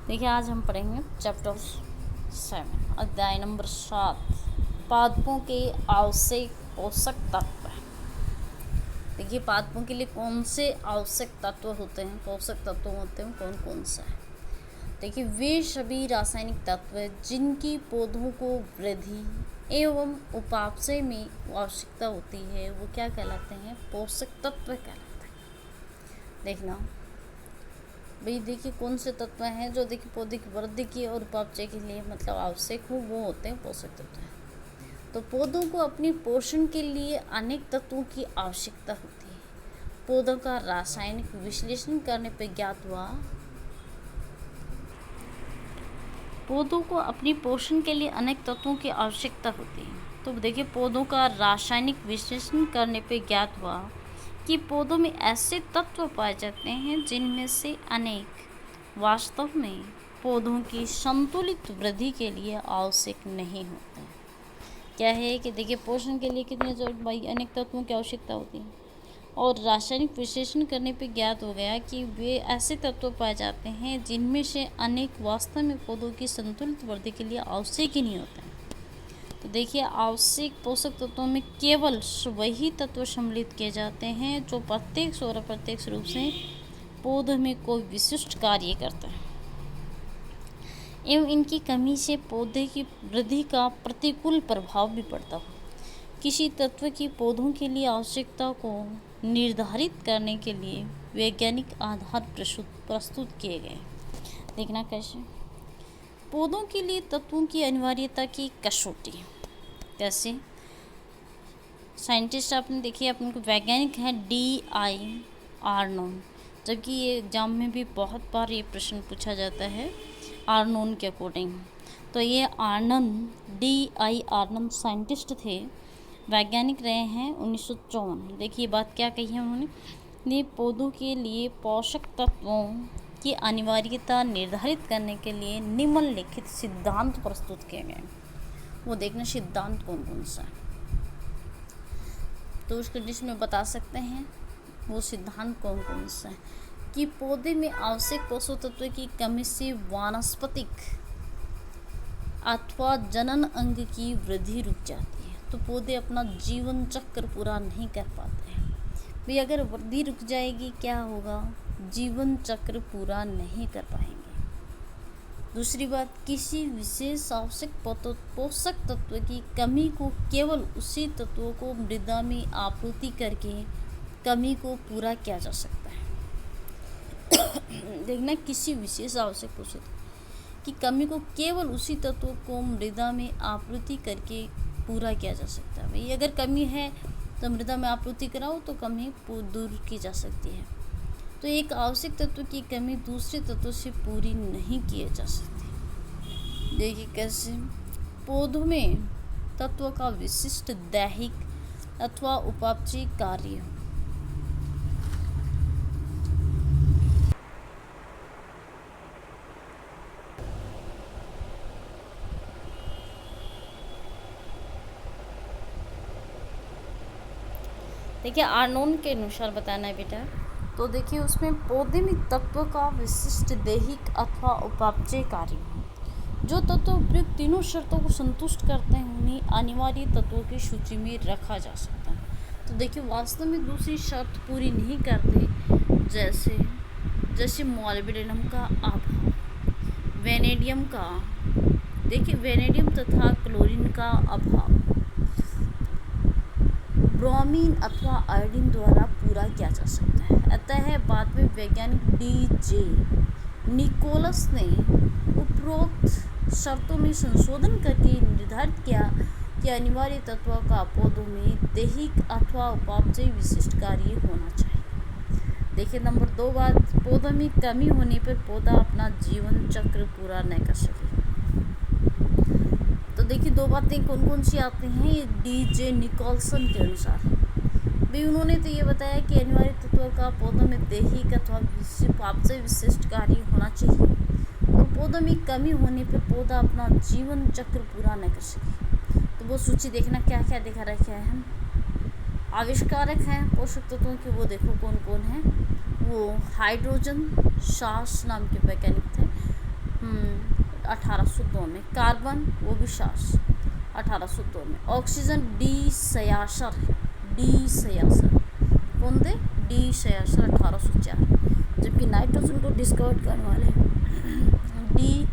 देखिए आज हम पढ़ेंगे चैप्टर 7 अध्याय नंबर 7 पादपों के आवश्यक पोषक तत्व। देखिए पादपों के लिए कौन से आवश्यक तत्व होते हैं, पोषक तत्व होते हैं कौन कौन सा है। देखिए वे सभी रासायनिक तत्व जिनकी पौधों को वृद्धि एवं उपापचय में आवश्यकता होती है वो क्या कहलाते हैं, पोषक तत्व कहलाते हैं। देखना भाई, देखिए कौन से तत्व हैं जो देखिए पौधे की वृद्धि की और उपापचय के लिए मतलब आवश्यक हो, वो होते हैं पोषक तत्व। तो पौधों को अपनी पोषण के लिए अनेक तत्वों की आवश्यकता होती है। पौधों का रासायनिक विश्लेषण करने पर ज्ञात हुआ पौधों को अपनी पोषण के लिए अनेक तत्वों की आवश्यकता होती है। तो देखिए पौधों का रासायनिक विश्लेषण करने पर ज्ञात हुआ कि पौधों में ऐसे तत्व पाए जाते हैं जिनमें से अनेक वास्तव में पौधों की संतुलित वृद्धि के लिए आवश्यक नहीं होते हैं। क्या है कि देखिए पोषण के लिए कितने भाई अनेक तत्वों की आवश्यकता होती है और रासायनिक विश्लेषण करने पर ज्ञात हो गया कि वे ऐसे तत्व पाए जाते हैं जिनमें से अनेक वास्तव में पौधों की संतुलित वृद्धि के लिए आवश्यक ही नहीं होते हैं। तो देखिए आवश्यक पोषक तत्वों में केवल वही तत्व सम्मिलित किए जाते हैं जो प्रत्यक्ष और अप्रत्यक्ष रूप से पौधे में कोई विशिष्ट कार्य करता है एवं इनकी कमी से पौधे की वृद्धि का प्रतिकूल प्रभाव भी पड़ता है। किसी तत्व की पौधों के लिए आवश्यकता को निर्धारित करने के लिए वैज्ञानिक आधार प्रस्तुत किए गए। देखना कैसे पौधों के लिए तत्वों की अनिवार्यता की कसौटी कैसे। साइंटिस्ट आपने देखिए अपन को वैज्ञानिक है D.I. आर्नोन, जबकि ये एग्जाम में भी बहुत बार ये प्रश्न पूछा जाता है आर्नोन के अकॉर्डिंग। तो ये D.I. आर्नोन साइंटिस्ट थे, वैज्ञानिक रहे हैं 1954। देखिए बात क्या कही है उन्होंने, पौधों के लिए पोषक तत्वों की अनिवार्यता निर्धारित करने के लिए निम्नलिखित सिद्धांत प्रस्तुत किए गए। वो देखना सिद्धांत कौन कौन सा है तो उसके डिश में बता सकते हैं वो सिद्धांत कौन कौन सा है। कि पौधे में आवश्यक पोषक तत्व की कमी से वानस्पतिक अथवा जनन अंग की वृद्धि रुक जाती है। तो पौधे अपना जीवन चक्र पूरा नहीं कर पाते हैं भाई। अगर वृद्धि रुक जाएगी क्या होगा, जीवन चक्र पूरा नहीं कर पाएंगे। दूसरी बात, किसी विशेष आवश्यक पोषक तत्व की कमी को केवल उसी तत्वों को मृदा में आपूर्ति करके कमी को पूरा किया जा सकता है। देखना किसी विशेष आवश्यक पोषक की कमी को केवल उसी तत्वों को मृदा में आपूर्ति करके पूरा किया जा सकता है। भाई अगर कमी है तो मृदा में आपूर्ति कराओ तो कमी दूर की जा सकती है। तो एक आवश्यक तत्व की कमी दूसरे तत्वों से पूरी नहीं की जा सकती। देखिए कैसे पौधों में तत्व का विशिष्ट दैहिक अथवा उपापचय कार्य। देखिए आर्नोन के अनुसार बताना है बेटा, तो देखिए उसमें पौधे में तत्व का विशिष्ट दैहिक अथवा उपापचय कार्य। जो तत्व उपयुक्त तीनों शर्तों को संतुष्ट करते हैं उन्हें अनिवार्य तत्वों की सूची में रखा जा सकता है। तो देखिए वास्तव में दूसरी शर्त पूरी नहीं करते, जैसे मॉलिब्डेनम का अभाव, वेनेडियम का, देखिए वेनेडियम तथा क्लोरीन का अभाव ब्रोमीन अथवा आयोडीन द्वारा पूरा किया जा सकता है। अतः बाद में वैज्ञानिक D.J. निकोलस ने उपरोक्त शर्तों में संशोधन करके निर्धारित किया कि अनिवार्य तत्वों का पौधों में दैहिक अथवा उपापचय विशिष्ट कार्य होना चाहिए। देखिए नंबर 2 बात, पौधों में कमी होने पर पौधा अपना जीवन चक्र पूरा न कर सके। तो देखिए 2 बातें कौन कौन सी आती हैं ये D.J. निकोलसन के अनुसार भी। उन्होंने तो ये बताया कि अनिवार्य तत्वों का पौधों में दैहिक अथवा उपापचय विशिष्ट कार्य होना चाहिए और पौधों में कमी होने पर पौधा अपना जीवन चक्र पूरा न कर सके। तो वो सूची देखना क्या क्या दिखा रखा है। हम आविष्कारक हैं पोषक तत्वों के, वो देखो कौन कौन है। वो हाइड्रोजन सास नाम के वैज्ञानिक थे, 1802 में। कार्बन वो भी 1802 में। ऑक्सीजन डी सयासर कौन थे? De Saussure 1804। जबकि नाइट्रोजन को डिस्कवर करने वाले de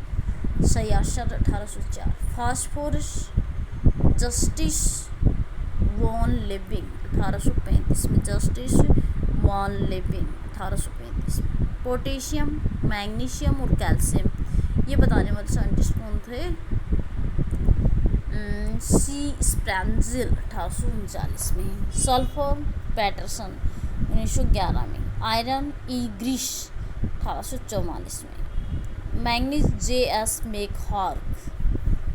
Saussure 1804। Phosphorus Justus von Liebig 1835 में। जस्टिस वॉन लिविंग 1835 में। पोटेशियम, मैग्नीशियम और कैल्शियम ये बताने वाले साइंटिस्ट कौन थे? सी स्प्रैंजिल 1839 में। सल्फर पैटरसन 1911 में। आयरन ई ग्रीश 1844 में। Manganese J S McHargue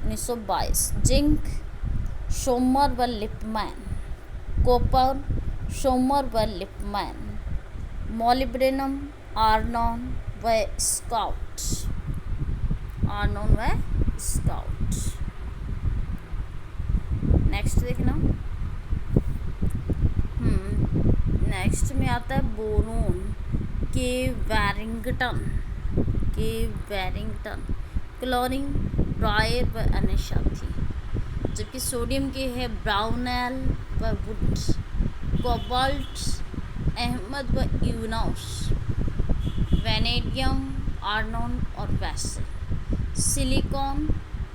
1922। Zinc Sommer व लिपमैन। कॉपर शोमर व लिपमैन। मॉलिब्डेनम आर्नॉन व स्काउट। नेक्स्ट देखना। नेक्स्ट में आता है बोरोन के वैरिंगटन। क्लोरीन ब्रायर व अनशाथी। जबकि सोडियम के है ब्राउनेल व वुड। कोबाल्ट अहमद व यूनस। वेनेडियम आर्नोन और Wessel. Silicon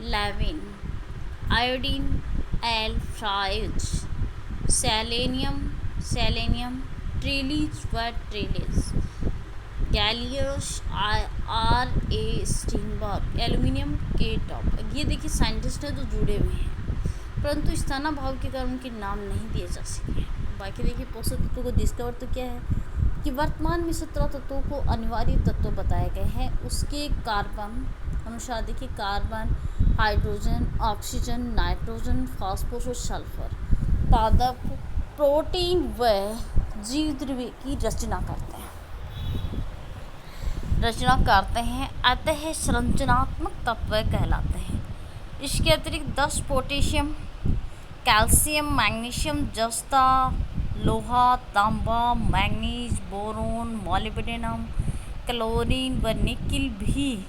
Lewin. Iodine L Fries. Selenium Trelease व Trelease. Gallium R A Steinberg. Aluminium के टॉप। ये देखिए साइंटिस्ट हैं जो जुड़े हुए हैं, परंतु स्थानाभाव के कारण उनके नाम नहीं दिए जा सके। बाकी देखिए पोषक तत्वों को डिस्कवर तो क्या है कि वर्तमान में 17 तत्वों को अनिवार्य तत्व बताए गए हैं। उसके कार्बन अनुसार देखिए carbon, hydrogen, oxygen, nitrogen, phosphorus और सल्फर पादप प्रोटीन व जीव द्रव्य की रचना करते हैं अतः संरचनात्मक तत्व कहलाते हैं। इसके अतिरिक्त 10 पोटेशियम, कैल्शियम, मैग्नीशियम, जस्ता, लोहा, तांबा, मैंगनीज, बोरोन, मॉलिब्डेनम, क्लोरीन व निकिल भी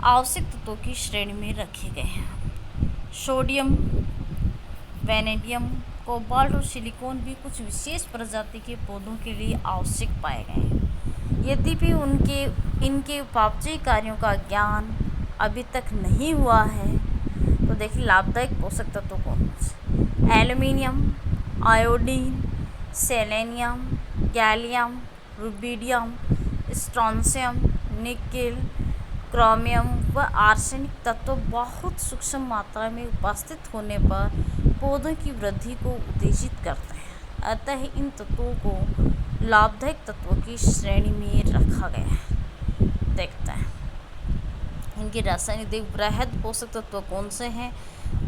आवश्यक तत्वों की श्रेणी में रखे गए हैं। सोडियम, वेनेडियम, कोबाल्ट और सिलिकॉन भी कुछ विशेष प्रजाति के पौधों के लिए आवश्यक पाए गए हैं। यद्यपि इनके उपापचयी कार्यों का ज्ञान अभी तक नहीं हुआ है। तो देखिए लाभदायक पोषक तत्व कौन से? Aluminium, iodine, selenium, gallium, rubidium, strontium, nickel, chromium व आर्सेनिक तत्व बहुत सूक्ष्म मात्रा में उपस्थित होने पर पौधों की वृद्धि को उत्तेजित करते हैं। अतः इन तत्वों को लाभदायक तत्वों की श्रेणी में रखा गया है। देखते हैं इनके रासायनिक बृहद पोषक तत्व कौन से हैं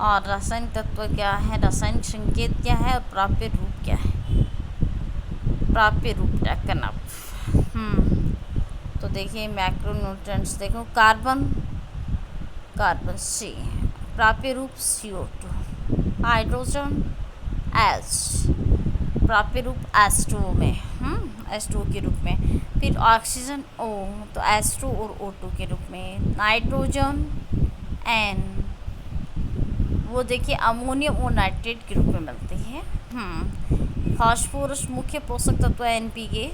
और रासायनिक तत्व क्या है, रासायनिक संकेत क्या है और प्राप्य रूप क्या है। प्राप्य रूप टैकन अप। तो देखिए मैक्रोन्यूट्रिएंट्स देखो कार्बन सी, प्राप्य रूप CO2, हाइड्रोजन H, प्राप्य रूप H2O में H2O के रूप में, फिर ऑक्सीजन O तो H2 और O2 के रूप में, नाइट्रोजन N वो देखिए अमोनियम और नाइट्रेट के रूप में मिलती है। फास्फोरस मुख्य पोषक तत्व NPK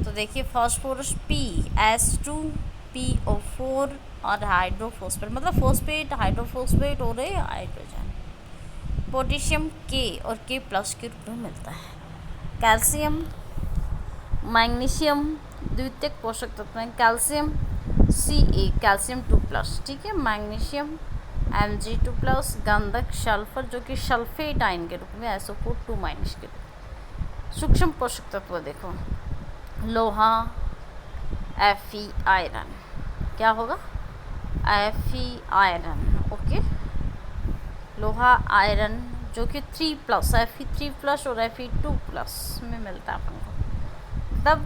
तो देखिए फास्फोरस P H2PO4 और हाइड्रोफॉस्फेट मतलब फॉस्फेट हाइड्रोफॉस्फेट और हाइड्रोजन। पोटेशियम K और K+ के रूप में मिलता है। कैल्शियम मैग्नीशियम द्वितीयक पोषक तत्व हैं। कैल्शियम Ca कैल्शियम 2+, ठीक है। मैग्नीशियम Mg2+, गंधक सल्फर जो कि सल्फेट आयन के रूप में SO4 2- के रूप में। सूक्ष्म पोषक तत्व देखो लोहा Fe आयरन, क्या होगा Fe आयरन, ओके। लोहा आयरन जो कि 3+ Fe3+ और Fe2+ में मिलता है अपन को, तब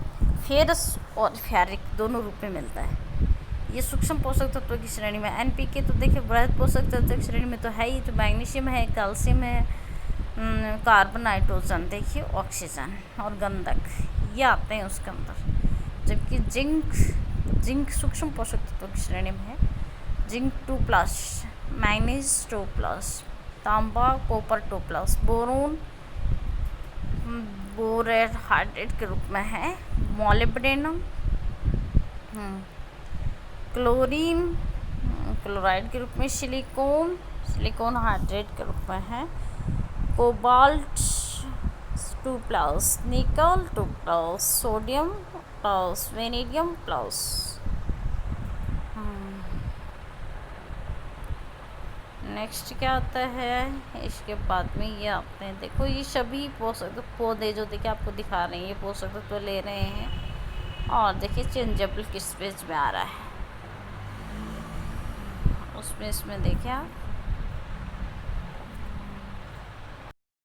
फेरस और फेरिक दोनों रूप में मिलता है। ये सूक्ष्म पोषक तत्वों की श्रेणी में। NPK तो देखिए बृहद पोषक तत्व की श्रेणी में तो है ही, तो मैग्नीशियम है, कैल्शियम है, कार्बन, नाइट्रोजन देखिए ऑक्सीजन और गंधक ये आते हैं उसके अंदर। जबकि जिंक सूक्ष्म पोषक तत्वों की श्रेणी में है। जिंक 2+, मैग्नीज 2+, तांबा कॉपर 2+, बोरोन बोरेट हाइड्रेट के रूप में है, मॉलिब्डेनम क्लोरीन क्लोराइड के रूप में, सिलिकॉन हाइड्रेट के रूप में है, कोबाल्ट 2+, निकल 2+, sodium plus, vanadium plus. Next क्या आता है इसके बाद में, ये आते हैं, देखो ये सभी पोषक पौधे जो देखिए आपको दिखा रहे हैं, ये पोषक तत्व तो ले रहे हैं। और देखिए चेंजेबल किस पेज में आ रहा है, उसमें इसमें देखिए आप